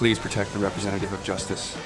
Please protect the representative of justice.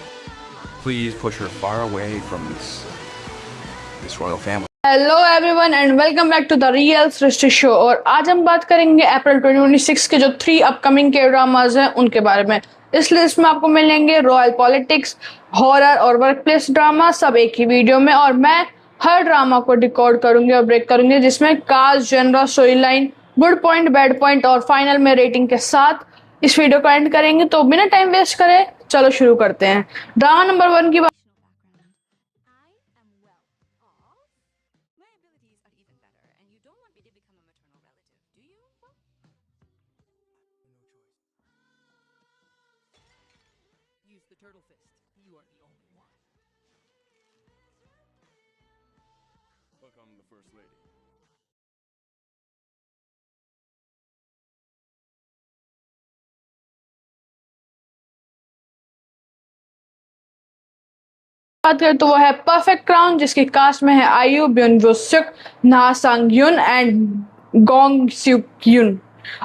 Please push her far away from this royal family. Hello everyone and welcome back to the real Srishti show. और आज हम बात करेंगे अप्रैल 2026 के जो 3 upcoming के dramas हैं उनके बारे में। इस लिस्ट में आपको मिलेंगे रॉयल पॉलिटिक्स, हॉरर और वर्कप्लेस ड्रामा, सब एक ही वीडियो में। और मैं हर ड्रामा को डिकोड करूंगी और ब्रेक करूंगी, जिसमें cast, general, story line, good point, bad point और फाइनल में रेटिंग के साथ इस वीडियो को एंड करेंगे। तो बिना टाइम वेस्ट करे चलो शुरू करते हैं। ड्रामा नंबर 1 की बात Use the turtle fist. You are the only one. Welcome the First Lady. बात करें तो वो है परफेक्ट क्राउन, जिसकी कास्ट में है आयु, ब्योन जो सुक, ना सांग युन एंड गोंग स्यूक युन।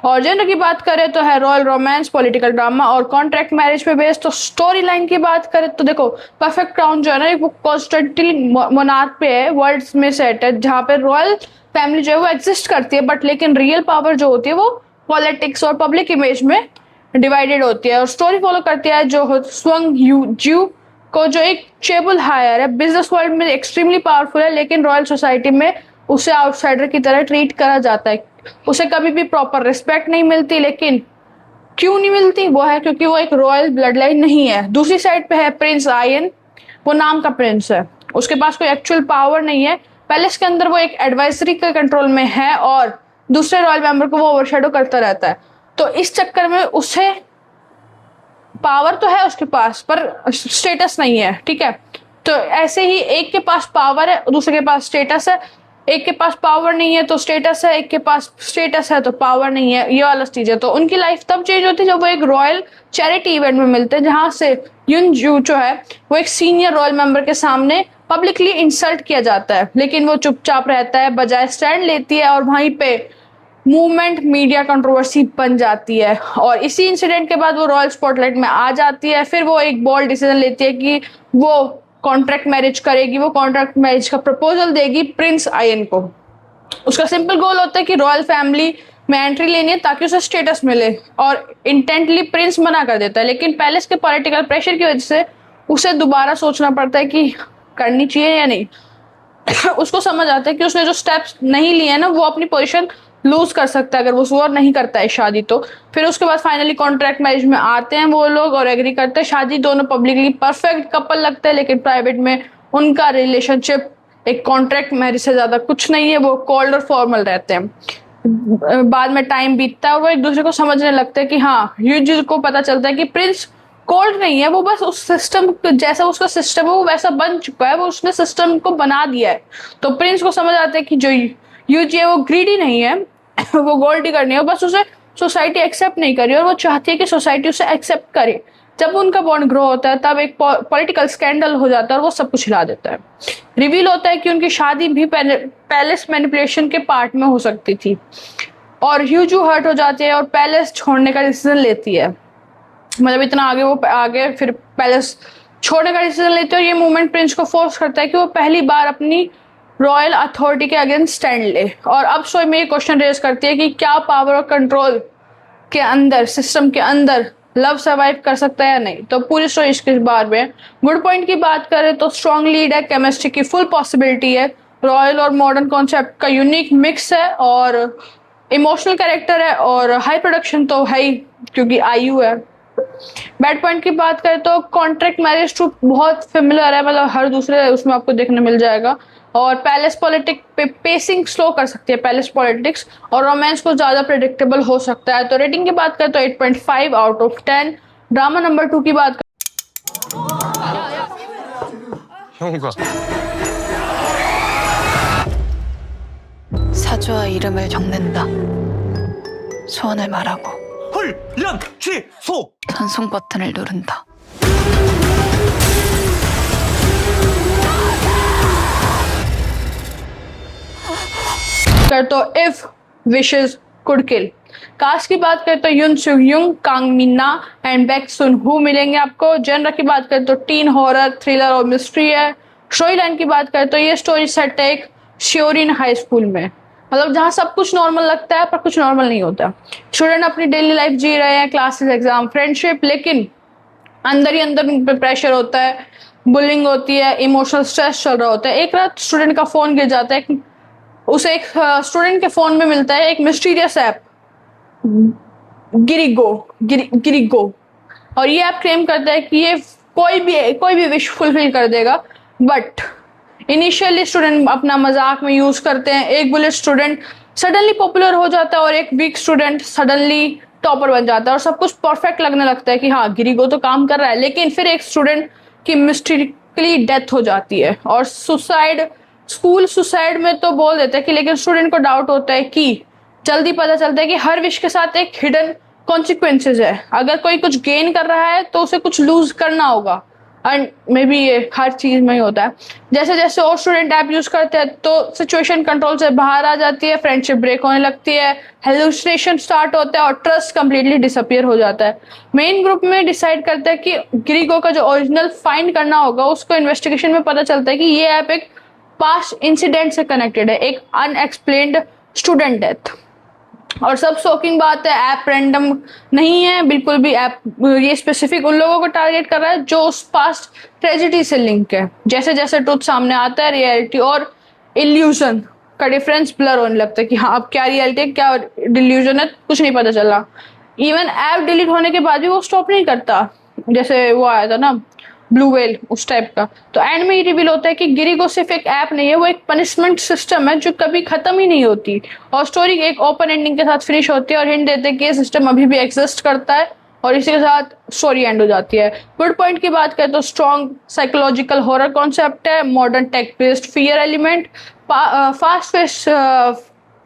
और जेनर की बात करें तो है रॉयल रोमांस, पॉलिटिकल ड्रामा और कॉन्ट्रैक्ट मैरिज पे बेस्ड। तो स्टोरी लाइन की बात करें तो देखो, परफेक्ट क्राउन जो है ना, वो कॉन्स्टेंटली मोनार्क पे है, वर्ल्ड में सेट है, जहाँ पे रॉयल फैमिली जो है वो एग्जिस्ट करती है, बट लेकिन रियल पावर जो होती है वो पॉलिटिक्स और पब्लिक इमेज में डिवाइडेड होती है। और स्टोरी फॉलो करती है जो स्वंग यू को, जो एक चेबुल हायर है, बिजनेस वर्ल्ड में एक्सट्रीमली पावरफुल है, लेकिन रॉयल सोसाइटी में उसे आउटसाइडर की तरह ट्रीट करा जाता है। उसे कभी भी प्रॉपर रिस्पेक्ट नहीं मिलती। लेकिन क्यों नहीं मिलती? वो है क्योंकि वो एक रॉयल ब्लड लाइन नहीं है। दूसरी साइड पे है प्रिंस आयन, वो नाम का प्रिंस है, उसके पास कोई एक्चुअल पावर नहीं है। पैलेस के अंदर वो एक एडवाइजरी के कंट्रोल में है और दूसरे रॉयल मेंबर को वो ओवरशैडो करता रहता है। तो इस चक्कर में उसे पावर तो है उसके पास, पर स्टेटस नहीं है। ठीक है, तो ऐसे ही एक के पास पावर है, दूसरे के पास स्टेटस है। एक के पास पावर नहीं है तो स्टेटस है, एक के पास स्टेटस है तो पावर नहीं है, ये वाला चीज है। तो उनकी लाइफ तब चेंज होती है जब वो एक रॉयल चैरिटी इवेंट में मिलते हैं, जहां से युन जू जो है वो एक सीनियर रॉयल मेंबर के सामने पब्लिकली इंसल्ट किया जाता है, लेकिन वो चुपचाप रहता है, बजाय स्टैंड लेती है। और वहीं पे मूवमेंट मीडिया कंट्रोवर्सी बन जाती है और इसी इंसिडेंट के बाद वो रॉयल स्पॉटलाइट में आ जाती है। फिर वो एक बोल्ड डिसीजन लेती है कि वो कॉन्ट्रैक्ट मैरिज करेगी, वो कॉन्ट्रैक्ट मैरिज का प्रपोजल देगी प्रिंस आयन को। उसका सिंपल गोल होता है कि रॉयल फैमिली में एंट्री लेनी है ताकि उसे स्टेटस मिले, और इंटेंटली प्रिंस मना कर देता है। लेकिन पैलेस के पॉलिटिकल प्रेशर की वजह से उसे दोबारा सोचना पड़ता है कि करनी चाहिए या नहीं। उसको समझ आता है कि उसने जो स्टेप्स नहीं लिए ना, वो अपनी पोजीशन लूज कर सकता है अगर वो सुअर नहीं करता है शादी। तो फिर उसके बाद फाइनली कॉन्ट्रैक्ट मैरिज में आते हैं वो लोग और एग्री करते हैं शादी। दोनों पब्लिकली परफेक्ट कपल लगते हैं, लेकिन प्राइवेट में उनका रिलेशनशिप एक कॉन्ट्रैक्ट मैरिज से ज्यादा कुछ नहीं है, वो कोल्ड और फॉर्मल रहते हैं। बाद में टाइम बीतता है, वो एक दूसरे को समझने लगते हैं कि हाँ, यूजी को पता चलता है कि प्रिंस कोल्ड नहीं है, वो बस उस सिस्टम जैसा उसका सिस्टम है वो वैसा बन चुका है, वो उसने सिस्टम को बना दिया है। तो प्रिंस को समझ आता है कि जो यूजी है वो ग्रीडी नहीं है, वो गोल्ड डिगर नहीं है, बस उसे सोसाइटी एक्सेप्ट नहीं करी और वो चाहती है कि सोसाइटी उसे एक्सेप्ट करे। जब उनका बॉन्ड ग्रो होता है तब एक पॉलिटिकल स्कैंडल हो जाता है और वो सब कुछ हिला देता है। रिवील होता है कि उनकी शादी भी पैलेस मैनिपुलेशन के पार्ट में हो सकती थी और ह्यूजू हर्ट हो जाती है और पैलेस छोड़ने का डिसीजन लेती है। मतलब इतना आगे वो आगे फिर पैलेस छोड़ने का डिसीजन लेते हैं और ये मूवमेंट प्रिंस को फोर्स करता है कि वो पहली बार अपनी रॉयल अथॉरिटी के अगेंस्ट स्टैंड ले। और अब स्टोरी में ये क्वेश्चन रेज करती है कि क्या पावर और कंट्रोल के अंदर, सिस्टम के अंदर लव सर्वाइव कर सकता है या नहीं। तो पूरी स्टोरी इसके बारे में। गुड पॉइंट की बात करें तो स्ट्रॉन्ग लीड है, केमिस्ट्री की फुल पॉसिबिलिटी है, रॉयल और मॉडर्न कॉन्सेप्ट का यूनिक मिक्स है और इमोशनल कैरेक्टर है और हाई प्रोडक्शन तो है ही क्योंकि आयु है। बैड पॉइंट की बात करें तो कॉन्ट्रैक्ट मैरिज टू बहुत फेमिलियर है, मतलब हर दूसरे उसमें आपको देखने मिल जाएगा। और पैलेस पॉलिटिक्स पे पेसिंग स्लो कर सकती है पैलेस पॉलिटिक्स, और रोमांस को ज्यादा प्रेडिक्टेबल हो सकता है। तो रेटिंग की बात करें तो 8.5 आउट ऑफ 10। ड्रामा नंबर 2 की बात 형우가 사주와 이름을 적는다. 소원을 말하고 훈련 취소. 전송 버튼을 누른다. कर तो if wishes could kill. Cast की बात करें तो Yun Su Yung, Kang Mina and Baek Sun Hu मिलेंगे आपको। जेनर की बात करें तो टीन हॉरर, थ्रिलर और मिस्ट्री है। स्टोरी लाइन की बात करें तो ये स्टोरी सेट है एक श्योरिन हाई स्कूल में, मतलब जहाँ सब कुछ नॉर्मल लगता है पर कुछ नॉर्मल नहीं होता। स्टूडेंट अपनी डेली लाइफ जी रहे हैं, क्लासेस, एग्जाम, फ्रेंडशिप, लेकिन अंदर ही अंदर उन पे प्रेशर होता है, बुलिंग होती है, इमोशनल स्ट्रेस चल रहा होता है। एक रात स्टूडेंट का फोन गिर जाता है, उसे एक स्टूडेंट के फोन में मिलता है एक मिस्टीरियस ऐप गिरिगो, और ये ऐप क्लेम करता है कि ये कोई भी विश फुलफिल कर देगा। बट इनिशियली स्टूडेंट अपना मजाक में यूज करते हैं। एक बुलेट स्टूडेंट सडनली पॉपुलर हो जाता है और एक वीक स्टूडेंट सडनली टॉपर बन जाता है और सब कुछ परफेक्ट लगने लगता है कि हाँ गिरिगो तो काम कर रहा है। लेकिन फिर एक स्टूडेंट की मिस्टेरिकली डेथ हो जाती है और स्कूल सुसाइड में तो बोल देते हैं कि, लेकिन स्टूडेंट को डाउट होता है कि जल्दी पता चलता है कि हर विश के साथ एक हिडन कॉन्सिक्वेंसेज है। अगर कोई कुछ गेन कर रहा है तो उसे कुछ लूज करना होगा, एंड मे बी ये हर चीज में ही होता है। जैसे जैसे और स्टूडेंट ऐप यूज करते हैं तो सिचुएशन कंट्रोल से बाहर आ जाती है, फ्रेंडशिप ब्रेक होने लगती है, हेलुसिनेशन स्टार्ट होता है और ट्रस्ट कंप्लीटली डिसअपियर हो जाता है। मेन ग्रुप में डिसाइड करता है कि गिरिगो का जो ओरिजिनल फाइंड करना होगा। उसको इन्वेस्टिगेशन में पता चलता है कि ये ऐप एक पास्ट इंसिडेंट से कनेक्टेड है, एक अनएक्सप्लेन्ड स्टूडेंट डेथ। और सब शॉकिंग बात है, ऐप रैंडम नहीं है बिल्कुल भी। ऐप ये स्पेसिफिक उन लोगों को टारगेट कर रहा है जो उस पास्ट ट्रेजेडी से लिंक है। जैसे जैसे ट्रुथ सामने आता है, रियलिटी और इल्यूजन का डिफरेंस ब्लर होने लगता है कि हाँ अब क्या रियलिटी है क्या डिल्यूजन है, कुछ नहीं पता चल रहा। इवन ऐप डिलीट होने के बाद भी वो स्टॉप नहीं करता, जैसे वो आया था ना ब्लू वेल, उस टाइप का। तो एंड में ये रिवील होता है कि गिरिगो सिर्फ एक ऐप नहीं है, वो एक पनिशमेंट सिस्टम है जो कभी खत्म ही नहीं होती। और स्टोरी एक ओपन एंडिंग के साथ फिनिश होती है और हिंट देते हैं कि ये सिस्टम अभी भी एग्जिस्ट करता है, और इसी के साथ स्टोरी एंड हो जाती है। गुड पॉइंट की बात करें तो स्ट्रॉन्ग साइकोलॉजिकल हॉरर कॉन्सेप्ट है, modern tech based fear element,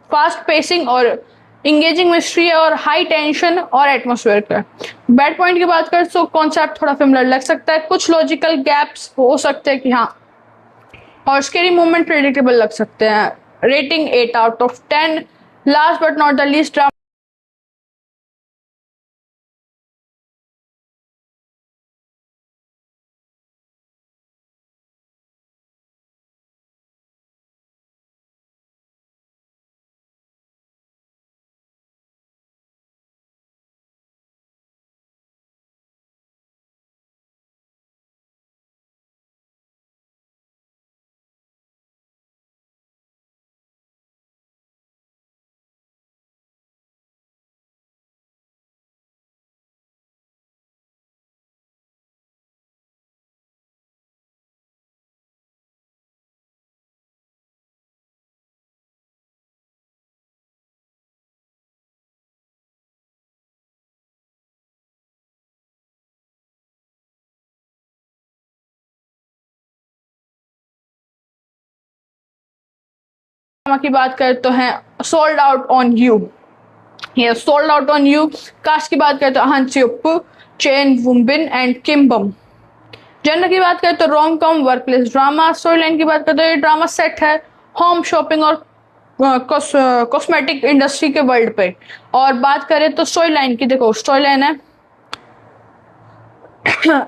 fast pacing और इंगेजिंग मिस्ट्री है, और हाई टेंशन और एटमोसफेयर का। बैड पॉइंट की बात करें तो कॉन्सेप्ट थोड़ा फेमिलर लग सकता है, कुछ लॉजिकल गैप्स हो सकते हैं कि हाँ, और स्केरी मूवमेंट प्रेडिक्टेबल लग सकते हैं। Rating 8 out of 10। Last but not the least, की बात करें तो है सोल्ड आउट ऑन यू। ये sold out on you. Cast की बात करें तो Ahn Hyoseop, Chae Wonbin and Kim Beom. Genre की बात करें तो rom com, workplace drama. Story line की बात करें तो ये ड्रामा सेट है होम शॉपिंग और कॉस्मेटिक इंडस्ट्री के वर्ल्ड पे। और बात करें तो स्टोरी लाइन की, देखो स्टोरी लाइन है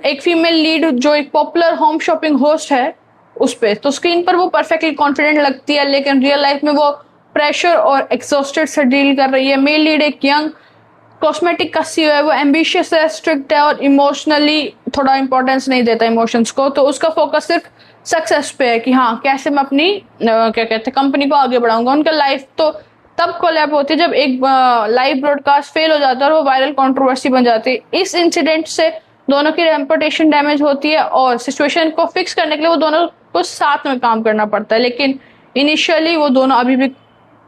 एक फीमेल लीड जो एक पॉपुलर होम शॉपिंग होस्ट है उस पे। तो स्क्रीन पर वो परफेक्टली कॉन्फिडेंट लगती है, लेकिन रियल लाइफ में वो प्रेशर और एग्जॉस्टेड से डील कर रही है। मेल लीड एक यंग कॉस्मेटिक का सीईओ है, वो एम्बिशियस है, स्ट्रिक्ट है और इमोशनली थोड़ा इंपॉर्टेंस नहीं देता इमोशंस को। तो उसका फोकस सिर्फ सक्सेस पे है कि हाँ कैसे मैं अपनी क्या कहते हैं कंपनी को आगे बढ़ाऊंगा। उनका लाइफ तो तब कोलैब होती है जब एक लाइव ब्रॉडकास्ट फेल हो जाता है और वो वायरल कंट्रोवर्सी बन जाती है। इस इंसिडेंट से दोनों की रेपुटेशन डैमेज होती है और सिचुएशन को फिक्स करने के लिए वो दोनों को साथ में काम करना पड़ता है। लेकिन इनिशियली वो दोनों अभी भी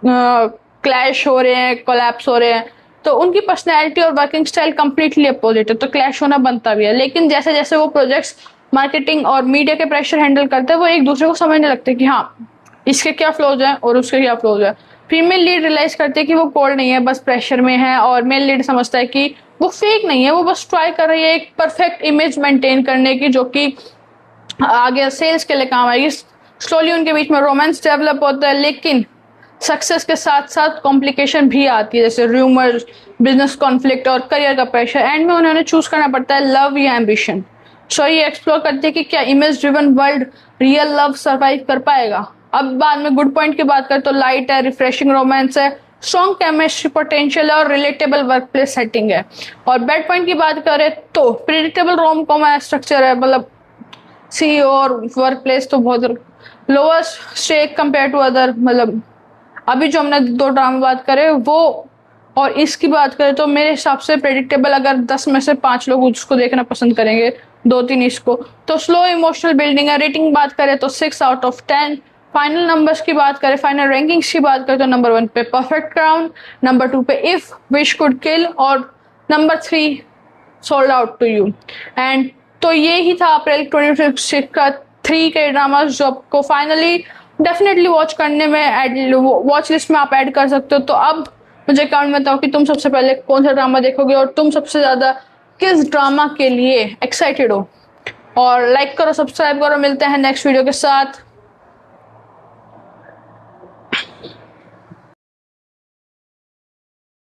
क्लैश हो रहे हैं, कोलैप्स हो रहे हैं। तो उनकी पर्सनैलिटी और वर्किंग स्टाइल कंप्लीटली अपोजिट है, तो क्लैश होना बनता भी है। लेकिन जैसे जैसे वो प्रोजेक्ट्स, मार्केटिंग और मीडिया के प्रेशर हैंडल करते हैं, वो एक दूसरे को समझने लगते हैं कि हाँ इसके क्या फ्लोज हैं और उसके क्या फ्लोज है। फीमेल लीड रियलाइज करती है कि वो कोल्ड नहीं है, बस प्रेशर में है, और मेल लीड समझता है कि वो फेक नहीं है, वो बस ट्राई कर रही है एक परफेक्ट इमेज मेंटेन करने की, जो कि आगे सेल्स के लिए काम आएगी। स्लोली उनके बीच में रोमांस डेवलप होता है, लेकिन सक्सेस के साथ साथ कॉम्प्लिकेशन भी आती है, जैसे रूमर्स, बिजनेस कॉन्फ्लिक्ट और करियर का प्रेशर। एंड में उन्होंने चूज करना पड़ता है लव या एम्बिशन। सो ये एक्सप्लोर करते हैं कि क्या image driven world real love survive कर पाएगा। अब बाद में गुड पॉइंट की बात करें तो लाइट है, रिफ्रेशिंग रोमांस है, स्ट्रॉन्ग केमिस्ट्री पोटेंशियल है और रिलेटेबल वर्क प्लेस सेटिंग है। और बैड पॉइंट की बात करें तो प्रिडिक्टेबल रोम कॉम स्ट्रक्चर है, मतलब सीईओ और वर्क प्लेस तो बहुत lower stake compare to other, मतलब अभी जो हमने 2 ड्रामा बात करे वो और इसकी बात करें तो मेरे हिसाब से प्रेडिक्टेबल, अगर 10 में से 5 लोग उसको देखना पसंद करेंगे, 2-3 इसको। तो स्लो इमोशनल बिल्डिंग है। रेटिंग बात करें तो 6 आउट ऑफ 10। फाइनल नंबर्स की बात करें, फाइनल रैंकिंग्स की बात करें तो नंबर 1 पे परफेक्ट क्राउन, नंबर 2 पे इफ विश कुड किल और number 3 sold out to you. And तो ये ही था अप्रैल 2026 का 3 के ड्रामास जो आपको फाइनली डेफिनेटली वॉच करने में वॉच लिस्ट में आप ऐड कर सकते हो। तो अब मुझे कमेंट में बताओ कि तुम सबसे पहले कौन सा ड्रामा देखोगे और तुम सबसे ज्यादा किस ड्रामा के लिए एक्साइटेड हो। और लाइक करो, सब्सक्राइब करो, मिलते हैं नेक्स्ट वीडियो के साथ।